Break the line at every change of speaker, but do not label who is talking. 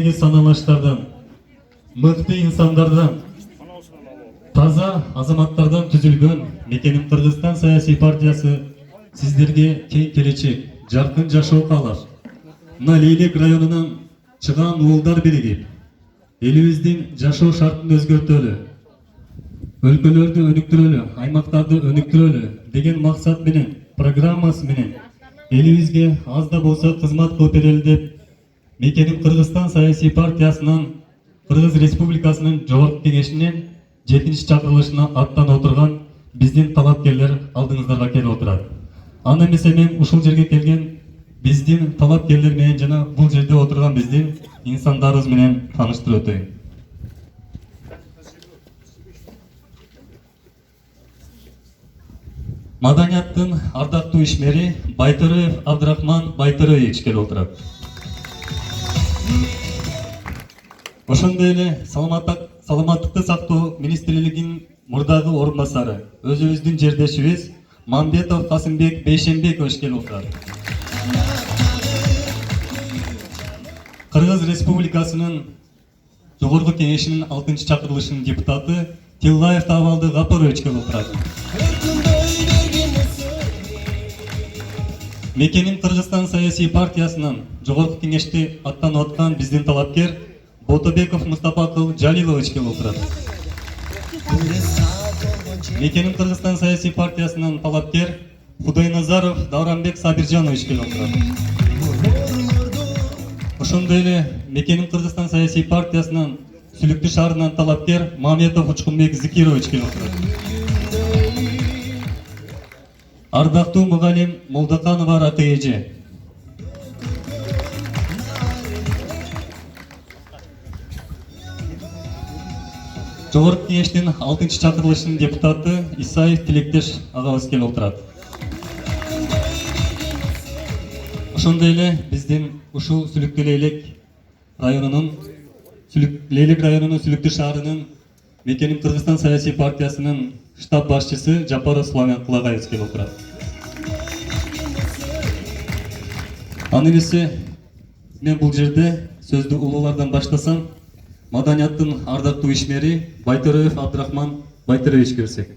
теңиз саналаштардан, мыкты инсандардан, таза азаматтардан түзүлгөн Мекеним Кыргызстан саясий партиясы сиздерге кең келечек, жаркын жашоо каалап, мына Лейлек районунан чыган уулдар биригип, элибиздин жашоо шартын өзгөртөлү, өлкөлөрдү өнүктүрөлү, аймактарды өнүктүрөлү деген максат менен, программасы менен элибизге аз да болсо кызмат кылып берели деп Мекеним Кыргызстан саясий партиясынан Кыргыз Республикасынын Жогорку Кеңешинин 7-чакырылышына аттанып отурган биздин талапкерлер алдыңыздарга келип отурат. Аны эмесе мен ушул жерге келген биздин талапкерлер менен жана бул жерде отурган биздин инсандарыбыз менен тааныштырып өтөйүн. Маданияттын ардактуу ишмери Байтөреев Абдрахман Байтөреевич келип отурат. Ошондой эле саламаттыкты сактоо министрлигинин мурдагы орун басары, өзүбүздүн жердешибиз Мамбетов Касымбек Бейшенбекович келип отурат. Кыргыз Республикасынын Жогорку Кеңешинин 6-чакырылышынын депутаты Тиллаев Табалды Гапурович келип отурат. Мекеним Кыргызстан саясий партиясынын Жогорку Кеңеште аттанып аткан биздин талапкер Ботобеков Мустапакыл Жалилович келип отурат. Мекеним Кыргызстан саясий партиясынын талапкер Худойназаров Давранбек Сабиржанович келип отурат. Ошондой эле Мекеним Кыргызстан саясий партиясынын Сүлүктүү шаарынан талапкер Маметов Учкунбек Зикирович келип отурат. Ардактуу мугалим Молдоканова Раты эже. Жогорку Кеңештин 6-чакырылышынын депутаты Исаев Тилектеш агабыз келип отурат. Ошондой эле биздин ушул Сүлүктүү Лейлек районунун Сүлүктүү шаарынын Мекеним Кыргызстан саясий партиясынын штаб башчысы Жапаров Славян Кылагаев келип отурат. Аны эмесе мен бул жерде сөздү улуулардан баштасам, Маданияттын ардактуу ишмери Байтөреев Абдрахман Байтөреевич берсек.